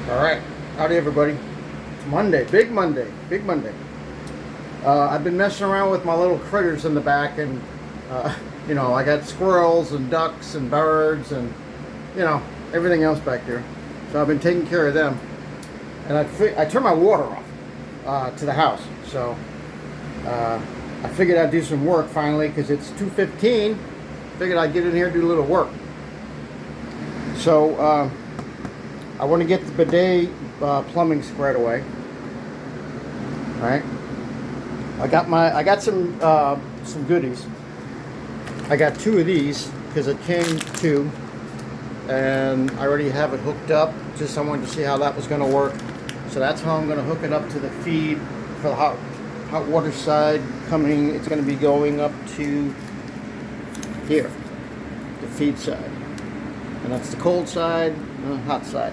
All right, howdy everybody. It's Monday, big Monday, big Monday. I've been messing around with my little critters in the back, and I got squirrels and ducks and birds and everything else back here. So I've been taking care of them, and I turned my water off to the house. So I figured I'd do some work finally because it's 2:15. Figured I'd get in here and do a little work. So. I want to get the bidet plumbing squared away. All right. I got some goodies. I got two of these because it came two, and I already have it hooked up. Just I wanted to see how that was going to work. So that's how I'm going to hook it up to the feed for the hot water side coming. It's going to be going up to here, the feed side, and that's the cold side. Hot side.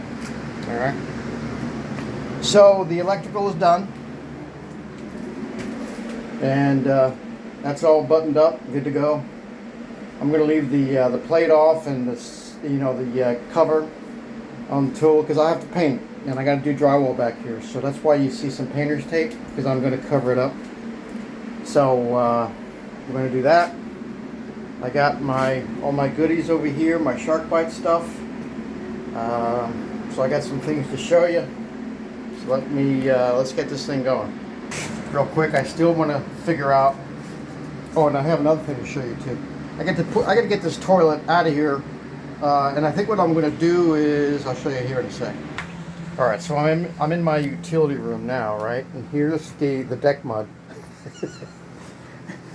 All right. So the electrical is done, and that's all buttoned up, good to go. I'm going to leave the plate off and the cover on the tool because I have to paint it, and I got to do drywall back here. So that's why you see some painter's tape, because I'm going to cover it up. So we're going to do that. I got all my goodies over here, my shark bite stuff. So I got some things to show you. So let's get this thing going. Real quick, I still want to figure out. Oh, and I have another thing to show you too. I got to get this toilet out of here, and I think what I'm going to do is I'll show you here in a sec. All right, so I'm in my utility room now, right? And here's the deck mud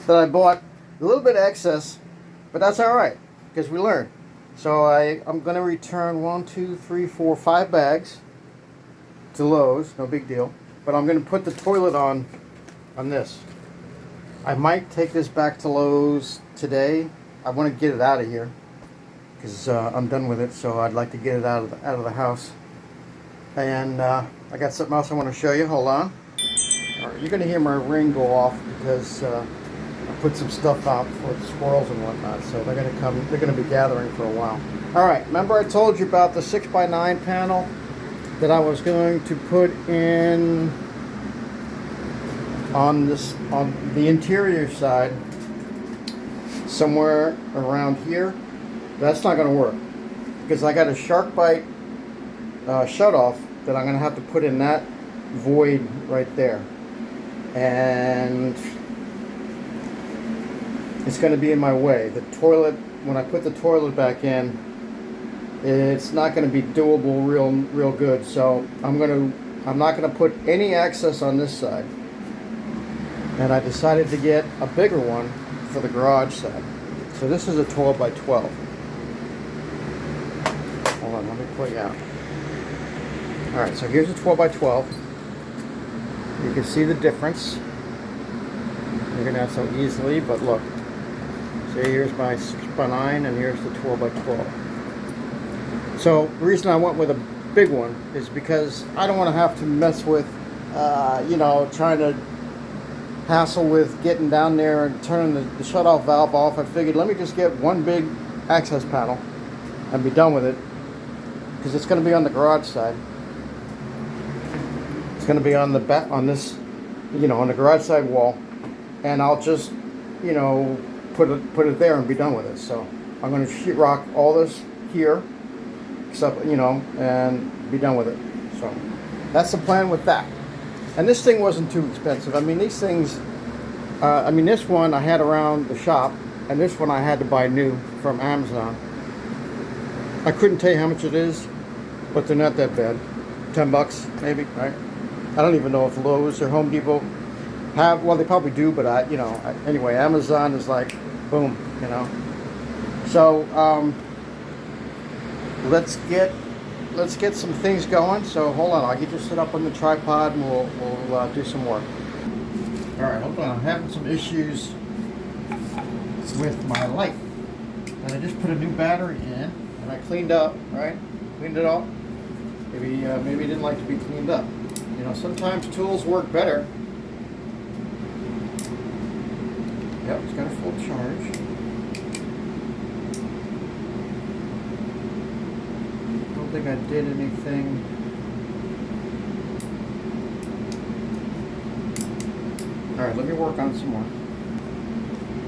that I bought. A little bit of excess, but that's all right because we learn. So I'm going to return 5 bags to Lowe's, no big deal. But I'm going to put the toilet on this. I might take this back to Lowe's today. I want to get it out of here because I'm done with it. So I'd like to get it out of the house. And I got something else I want to show you. Hold on. All right, you're going to hear my ring go off because I put some stuff out for the squirrels and whatnot, so they're going to come. They're going to be gathering for a while. All right, remember I told you about the 6x9 panel that I was going to put in on the interior side, somewhere around here. That's not going to work because I got a shark bite shut off that I'm going to have to put in that void right there, and it's going to be in my way. The toilet, when I put the toilet back in, it's not going to be doable real good. So I'm not going to put any access on this side. And I decided to get a bigger one for the garage side. So this is a 12 by 12. Hold on, let me pull you out. All right, so here's a 12 by 12. You can see the difference. You're going to have so easily, but look. See, here's my 6x9 and here's the 12 by 12. So the reason I went with a big one is because I don't want to have to mess with, trying to hassle with getting down there and turning the shut-off valve off. I figured let me just get one big access panel and be done with it because it's going to be on the garage side. It's going to be on the back, on this, on the garage side wall, and I'll just, put it there and be done with it. So I'm going to sheetrock all this here, except and be done with it. So that's the plan with that. And this thing wasn't too expensive. I mean, these things. This one I had around the shop, and this one I had to buy new from Amazon. I couldn't tell you how much it is, but they're not that bad. $10 maybe, right? I don't even know if Lowe's or Home Depot have. Well, they probably do, but anyway, Amazon is like, boom, So let's get some things going. So hold on, I'll get you set up on the tripod, and we'll do some work. All right, hold on. I'm having some issues with my light, and I just put a new battery in, and I cleaned up, right? Cleaned it up. Maybe it didn't like to be cleaned up. Sometimes tools work better. Yep, it's got a full charge. Don't think I did anything Alright, let me work on some more.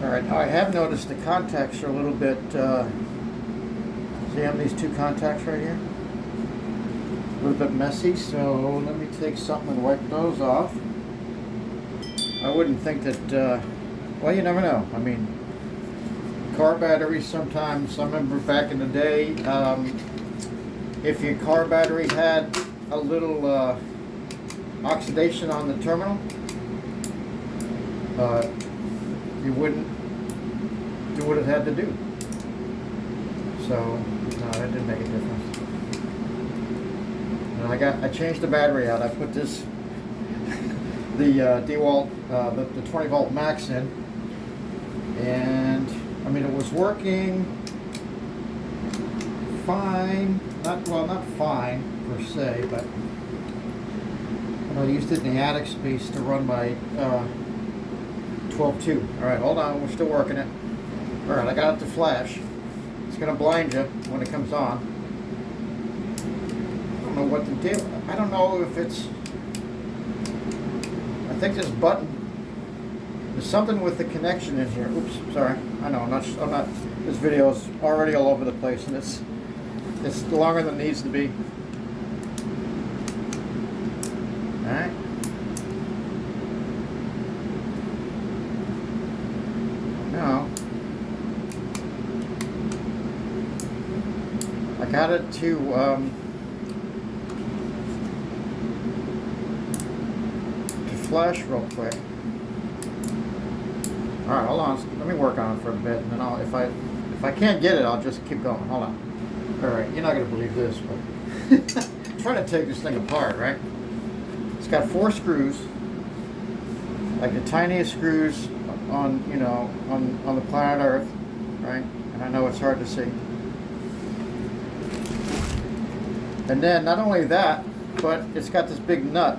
Alright, now I have noticed the contacts are a little bit, see I have these two contacts right here? A little bit messy, so let me take something and wipe those off. I wouldn't think that, well, you never know. I mean, car batteries sometimes, I remember back in the day, if your car battery had a little oxidation on the terminal, you wouldn't do what it had to do. So, no, that didn't make a difference. And I changed the battery out. I put this, the DeWalt, the 20 volt max in, and I mean it was working fine. Not fine per se, but I used it in the attic space to run my 12.2. All right, hold on, we're still working it. All right, I got it to flash. It's gonna blind you when it comes on. I don't know what to do. I don't know if it's. I think this button. There's something with the connection in here. Oops, sorry. I know. I'm not. This video is already all over the place, and it's longer than it needs to be. All right. Now, I got it to flash real quick. All right, hold on. Let me work on it for a bit, and then if I can't get it, I'll just keep going. Hold on. All right, you're not gonna believe this, but I'm trying to take this thing apart, right? It's got 4 screws, like the tiniest screws on on the planet Earth, right? And I know it's hard to see. And then not only that, but it's got this big nut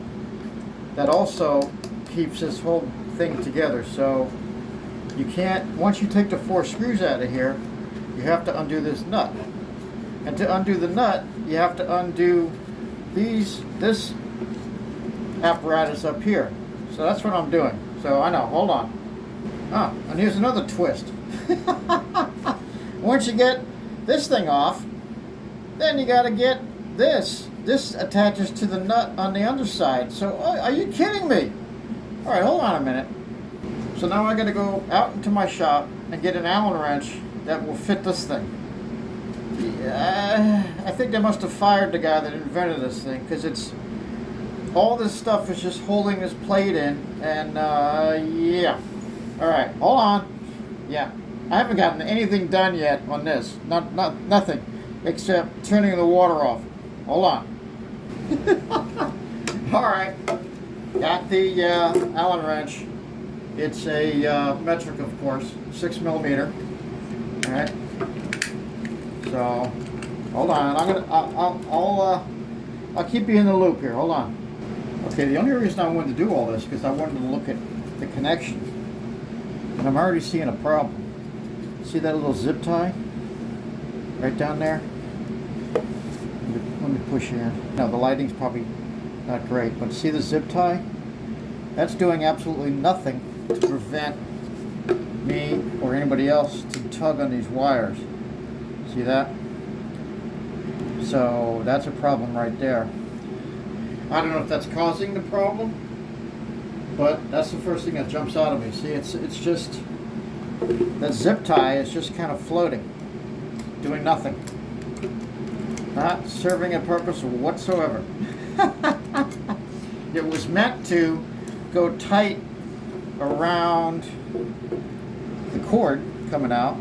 that also keeps this whole thing together. So you can't, once you take the 4 screws out of here, you have to undo this nut. And to undo the nut, you have to undo this apparatus up here. So that's what I'm doing. So I know, hold on. Ah, and here's another twist. Once you get this thing off, then you gotta get this. This attaches to the nut on the underside. So, are you kidding me? All right, hold on a minute. So now I gotta go out into my shop and get an Allen wrench that will fit this thing. Yeah, I think they must have fired the guy that invented this thing, because it's all this stuff is just holding this plate in, and yeah. All right, hold on. Yeah, I haven't gotten anything done yet on this. Nothing, except turning the water off. Hold on. All right, got the Allen wrench. It's a metric, of course, 6 millimeter. All right. So, hold on. I'll keep you in the loop here. Hold on. Okay, the only reason I wanted to do all this because I wanted to look at the connection, and I'm already seeing a problem. See that little zip tie right down there? Let me push you in. Now the lighting's probably not great, but see the zip tie? That's doing absolutely nothing to prevent me or anybody else to tug on these wires. See that? So that's a problem right there. I don't know if that's causing the problem, but that's the first thing that jumps out of me. See, it's just that zip tie is just kind of floating, doing nothing, not serving a purpose whatsoever. It was meant to go tight around the cord coming out,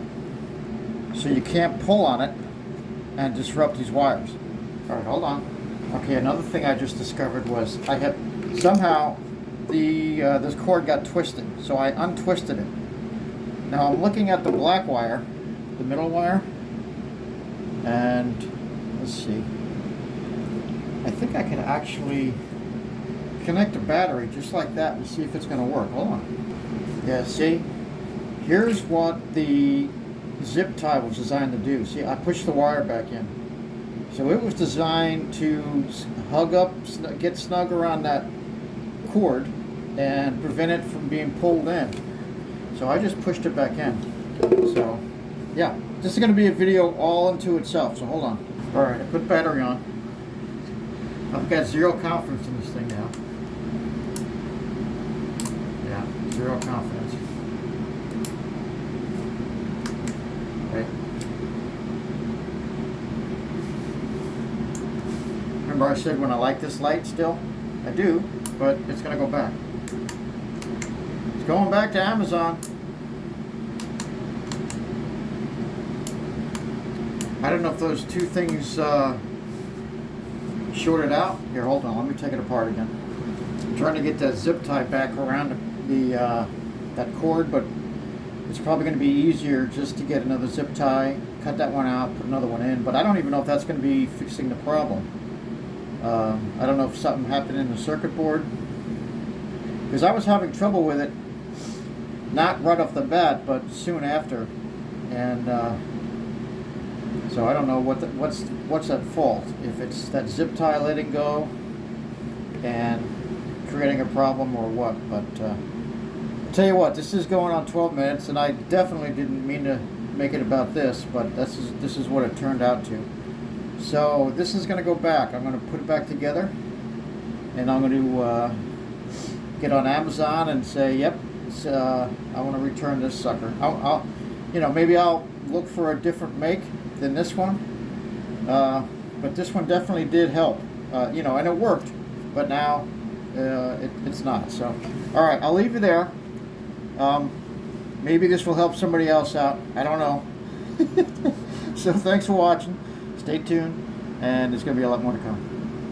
so you can't pull on it and disrupt these wires. All right, hold on. Okay, another thing I just discovered was I had somehow this cord got twisted, so I untwisted it. Now I'm looking at the black wire, the middle wire, and let's see. I think I can actually connect a battery just like that and see if it's going to work. Hold on. Yeah, see? Here's what the zip tie was designed to do. See, I pushed the wire back in. So it was designed to hug up, get snug around that cord, and prevent it from being pulled in. So I just pushed it back in. So yeah, this is going to be a video all into itself, so hold on. Alright, I put battery on. I've got zero confidence in this thing now. Yeah, zero confidence. Right. Remember I said when I like this light still? I do, but it's going to go back. It's going back to Amazon. I don't know if those two things shorted out. Here, hold on. Let me take it apart again. I'm trying to get that zip tie back around the that cord, but it's probably going to be easier just to get another zip tie, cut that one out, put another one in. But I don't even know if that's going to be fixing the problem. I don't know if something happened in the circuit board, because I was having trouble with it, not right off the bat, but soon after, and so I don't know what's at fault. If it's that zip tie letting go and creating a problem or what. But I'll tell you what, this is going on 12 minutes, and I definitely didn't mean to make it about this, but this is what it turned out to. So this is going to go back. I'm going to put it back together, and I'm going to get on Amazon and say, yep, I want to return this sucker. I'll maybe I'll look for a different make than this one, but this one definitely did help, and it worked, but now it's not. So all right, I'll leave you there. Maybe this will help somebody else out, I don't know. So thanks for watching, stay tuned, and there's gonna be a lot more to come.